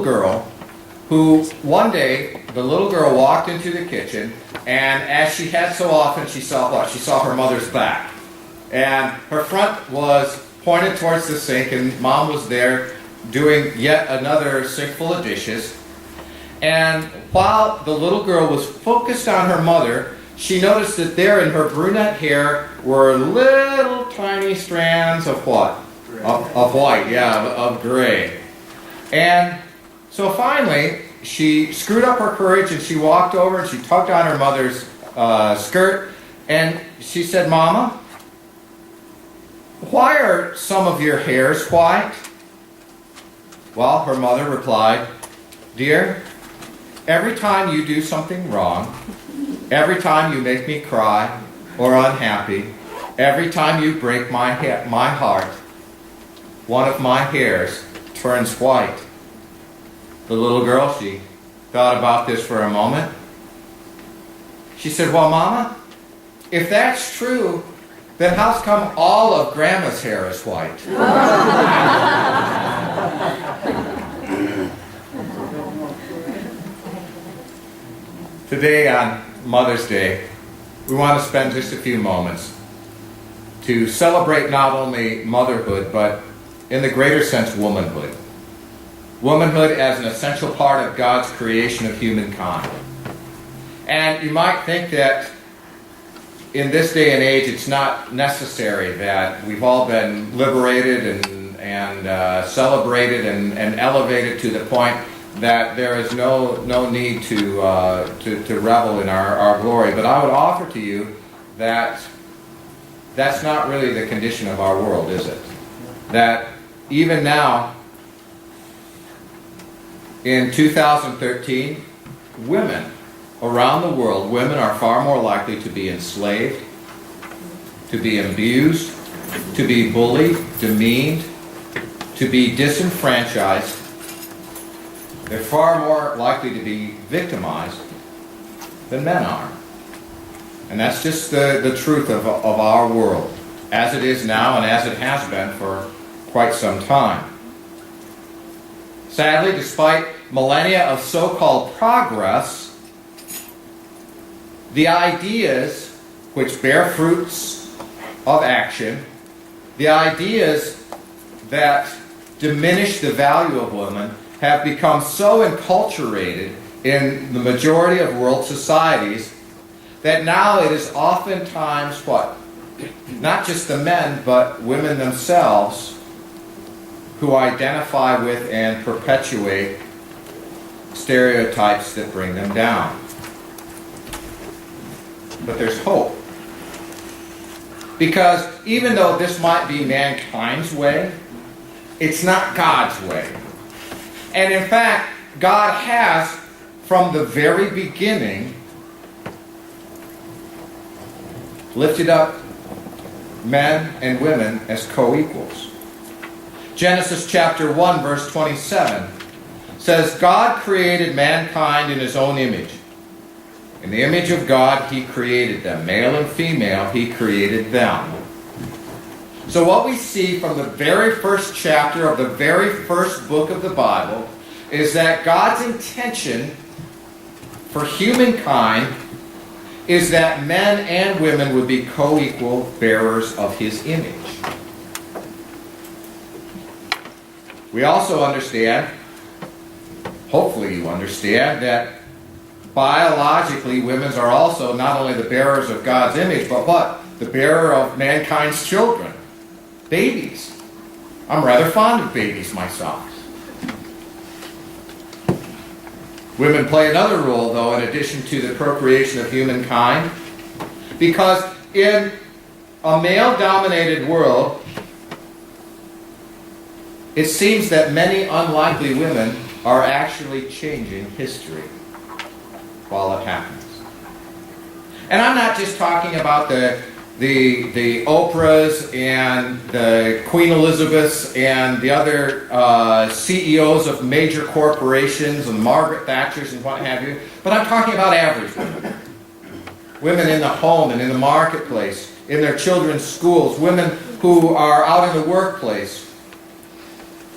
Girl who one day the little girl walked into the kitchen, and as she had so often, she saw what? She saw her mother's back. And her front was pointed towards the sink, and Mom was there doing yet another sink full of dishes. And while the little girl was focused on her mother, she noticed that there in her brunette hair were little tiny strands of what? Of white, yeah, of gray. And so finally, she screwed up her courage and she walked over and she tugged on her mother's skirt, and she said, "Mama, why are some of your hairs white?" Well, her mother replied, "Dear, every time you do something wrong, every time you make me cry or unhappy, every time you break my heart, one of my hairs turns white." The little girl, she thought about this for a moment. She said, "Well, Mama, if that's true, then how's come all of Grandma's hair is white?" Today on Mother's Day, we want to spend just a few moments to celebrate not only motherhood, but in the greater sense, womanhood. Womanhood as an essential part of God's creation of humankind. And you might think that in this day and age it's not necessary that we've all been liberated and celebrated and elevated to the point that there is no need to revel in our glory. But I would offer to you that that's not really the condition of our world, is it? That even now, in 2013, women around the world, women are far more likely to be enslaved, to be abused, to be bullied, demeaned, to be disenfranchised. They're far more likely to be victimized than men are. And that's just the truth of our world, as it is now and as it has been for quite some time. Sadly, despite millennia of so-called progress, the ideas which bear fruits of action, the ideas that diminish the value of women, have become so enculturated in the majority of world societies that now it is oftentimes what? Not just the men, but women themselves who identify with and perpetuate stereotypes that bring them down. But there's hope. Because even though this might be mankind's way, it's not God's way. And in fact, God has, from the very beginning, lifted up men and women as co-equals. Genesis chapter 1, verse 27 says, "God created mankind in His own image. In the image of God, He created them. Male and female, He created them." So what we see from the very first chapter of the very first book of the Bible is that God's intention for humankind is that men and women would be co-equal bearers of His image. We also understand, hopefully you understand, that biologically women are also not only the bearers of God's image, but what? The bearer of mankind's children. Babies. I'm rather fond of babies myself. Women play another role, though, in addition to the procreation of humankind, because in a male-dominated world, it seems that many unlikely women are actually changing history while it happens. And I'm not just talking about the Oprahs and the Queen Elizabeths and the other CEOs of major corporations and Margaret Thatchers and what have you, but I'm talking about average women. Women in the home and in the marketplace, in their children's schools, women who are out in the workplace.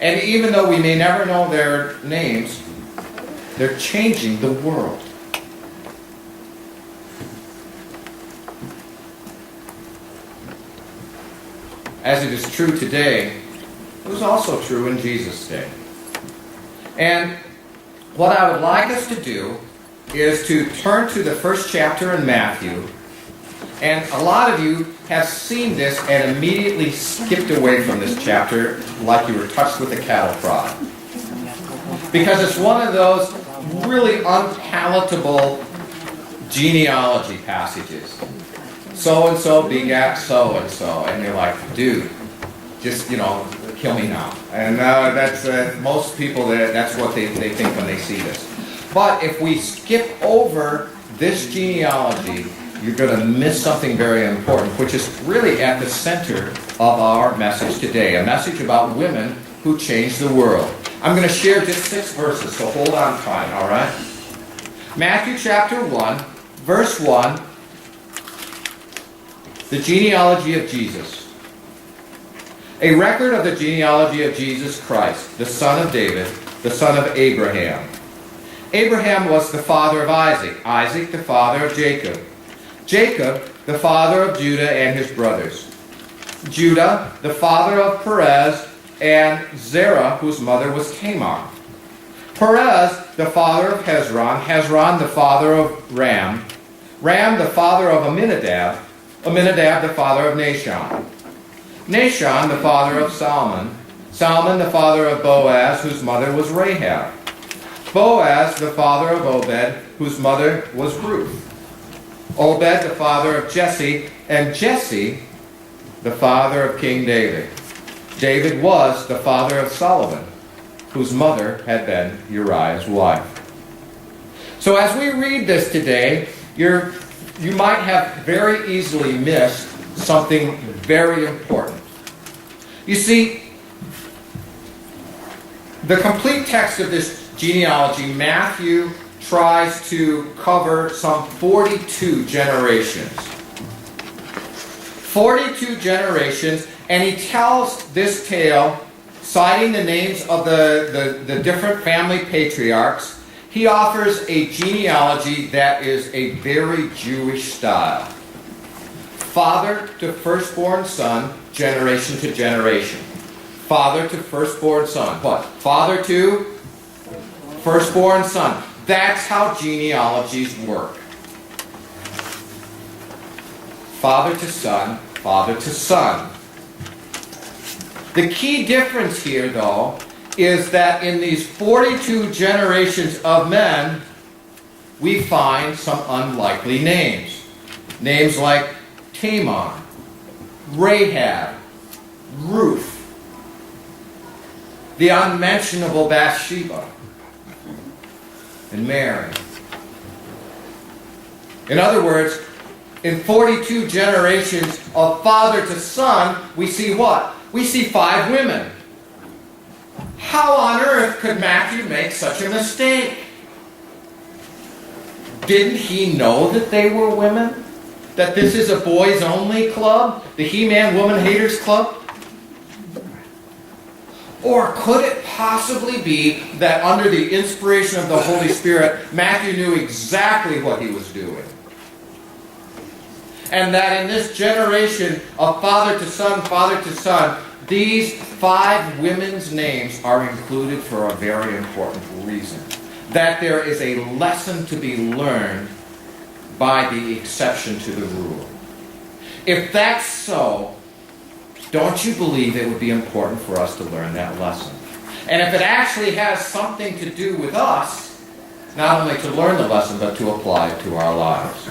And even though we may never know their names, they're changing the world. As it is true today, it was also true in Jesus' day. And what I would like us to do is to turn to the first chapter in Matthew. And a lot of you have seen this and immediately skipped away from this chapter like you were touched with a cattle prod. Because it's one of those really unpalatable genealogy passages. So-and-so begat so-and-so. And you're like, dude, just, kill me now. And that's most people, that's what they think when they see this. But if we skip over this genealogy, you're going to miss something very important, which is really at the center of our message today, a message about women who changed the world. I'm going to share just 6 verses, so hold on tight, all right? Matthew chapter 1, verse 1, the genealogy of Jesus. A record of the genealogy of Jesus Christ, the son of David, the son of Abraham. Abraham was the father of Isaac, Isaac the father of Jacob, Jacob the father of Judah and his brothers, Judah the father of Perez and Zerah, whose mother was Tamar, Perez the father of Hezron, Hezron the father of Ram, Ram the father of Amminadab, Amminadab the father of Nahshon, Nahshon the father of Salmon, Salmon the father of Boaz, whose mother was Rahab, Boaz the father of Obed, whose mother was Ruth, Obed the father of Jesse, and Jesse the father of King David. David was the father of Solomon, whose mother had been Uriah's wife. So as we read this today, you might have very easily missed something very important. You see, the complete text of this genealogy, Matthew tries to cover some 42 generations. 42 generations, and he tells this tale, citing the names of the different family patriarchs. He offers a genealogy that is a very Jewish style. Father to firstborn son, generation to generation. Father to firstborn son. What? Father to firstborn son. That's how genealogies work. Father to son, father to son. The key difference here, though, is that in these 42 generations of men, we find some unlikely names. Names like Tamar, Rahab, Ruth, the unmentionable Bathsheba, and Mary. In other words, in 42 generations of father to son, we see what? We see 5 women. How on earth could Matthew make such a mistake? Didn't he know that they were women? That this is a boys-only club? The He-Man Woman Haters Club? Or could it possibly be that under the inspiration of the Holy Spirit, Matthew knew exactly what he was doing? And that in this generation of father to son, these 5 women's names are included for a very important reason. That there is a lesson to be learned by the exception to the rule. If that's so, don't you believe it would be important for us to learn that lesson? And if it actually has something to do with us, not only to learn the lesson, but to apply it to our lives.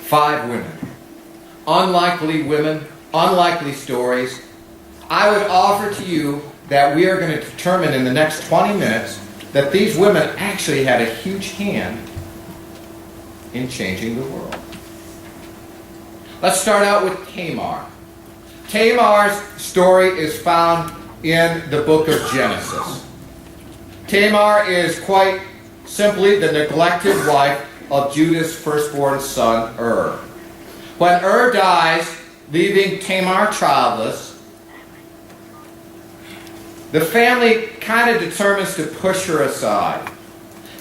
5 women. Unlikely stories. I would offer to you that we are going to determine in the next 20 minutes that these women actually had a huge hand in changing the world. Let's start out with Tamar. Tamar's story is found in the book of Genesis. Tamar is quite simply the neglected wife of Judah's firstborn son, When dies, leaving Tamar childless, the family kind of determines to push her aside.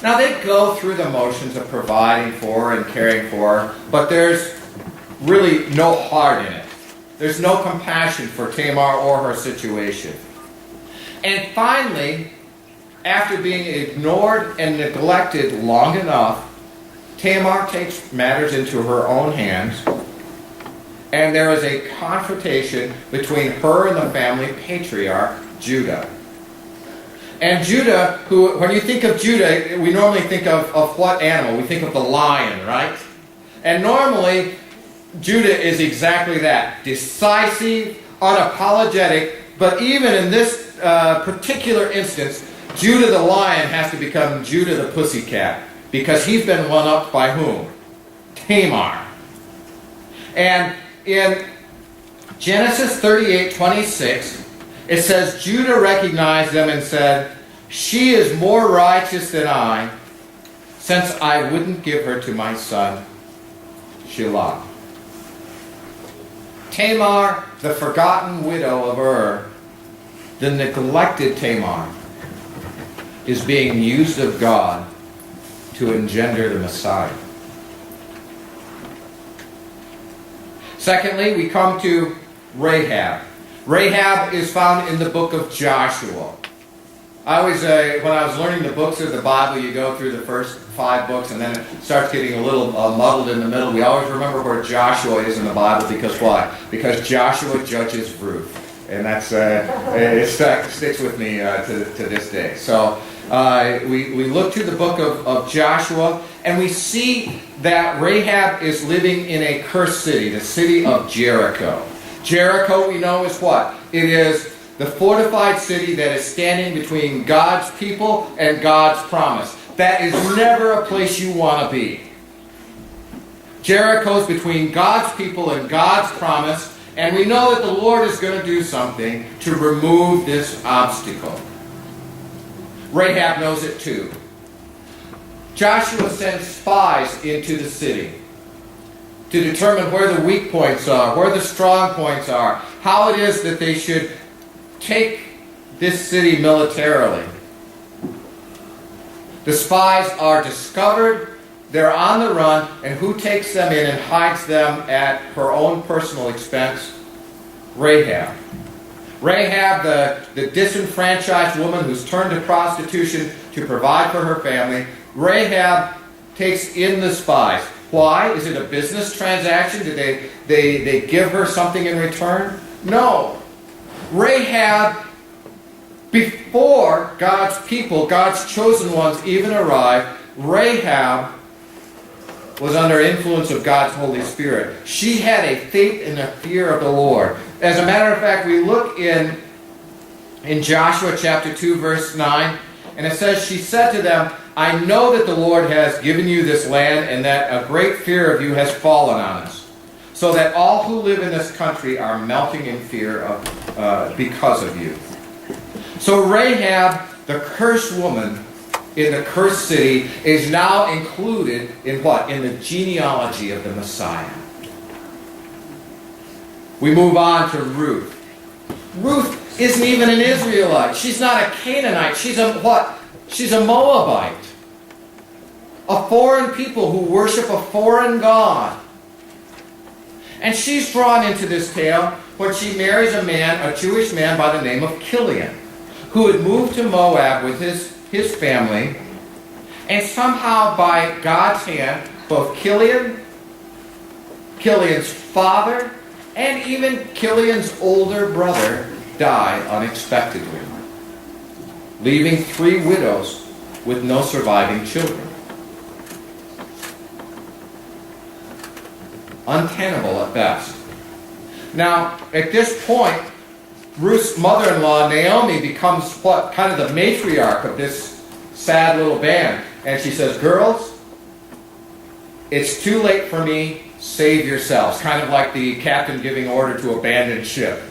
Now, they go through the motions of providing for her and caring for her, but there's really no heart in it. There's no compassion for Tamar or her situation. And finally, after being ignored and neglected long enough, Tamar takes matters into her own hands, and there is a confrontation between her and the family patriarch, Judah. And Judah, who, when you think of Judah, we normally think of what animal? We think of the lion, right? And normally, Judah is exactly that. Decisive, unapologetic, but even in this particular instance, Judah the lion has to become Judah the pussycat, because he's been one-upped by whom? Tamar. And in Genesis 38:26, it says, Judah recognized them and said, "She is more righteous than I, since I wouldn't give her to my son, Shelah." Tamar, the forgotten widow of Ur, the neglected Tamar, is being used of God to engender the Messiah. Secondly, we come to Rahab. Rahab is found in the book of Joshua. I always, when I was learning the books of the Bible, you go through the first 5 books and then it starts getting a little muddled in the middle. We always remember where Joshua is in the Bible, because why? Because Joshua judges Ruth. And that's it sticks with me to this day. So we look through the book of Joshua, and we see that Rahab is living in a cursed city, the city of Jericho. Jericho, we know, is what? It is the fortified city that is standing between God's people and God's promise. That is never a place you want to be. Jericho's between God's people and God's promise, and we know that the Lord is going to do something to remove this obstacle. Rahab knows it too. Joshua sends spies into the city to determine where the weak points are, where the strong points are, how it is that they should take this city militarily. The spies are discovered, they're on the run, and who takes them in and hides them at her own personal expense? Rahab. Rahab, the disenfranchised woman who's turned to prostitution to provide for her family, Rahab takes in the spies. Why? Is it a business transaction? Did they give her something in return? No. Rahab, before God's people, God's chosen ones even arrived, Rahab was under influence of God's Holy Spirit. She had a faith and a fear of the Lord. As a matter of fact, we look in Joshua chapter 2, verse 9, and it says, she said to them, "I know that the Lord has given you this land, and that a great fear of you has fallen on us, so that all who live in this country are melting in fear because of you." So Rahab, the cursed woman in the cursed city, is now included in what? In the genealogy of the Messiah. We move on to Ruth. Ruth isn't even an Israelite. She's not a Canaanite. She's a what? She's a Moabite. A foreign people who worship a foreign god. And she's drawn into this tale when she marries a man, a Jewish man by the name of Kilian, who had moved to Moab with his family, and somehow by God's hand, both Kilian's father, and even Kilian's older brother die unexpectedly, leaving 3 widows with no surviving children. Untenable at best. Now, at this point, Ruth's mother-in-law, Naomi, becomes what? Kind of the matriarch of this sad little band. And she says, "Girls, it's too late for me. Save yourselves." Kind of like the captain giving order to abandon ship.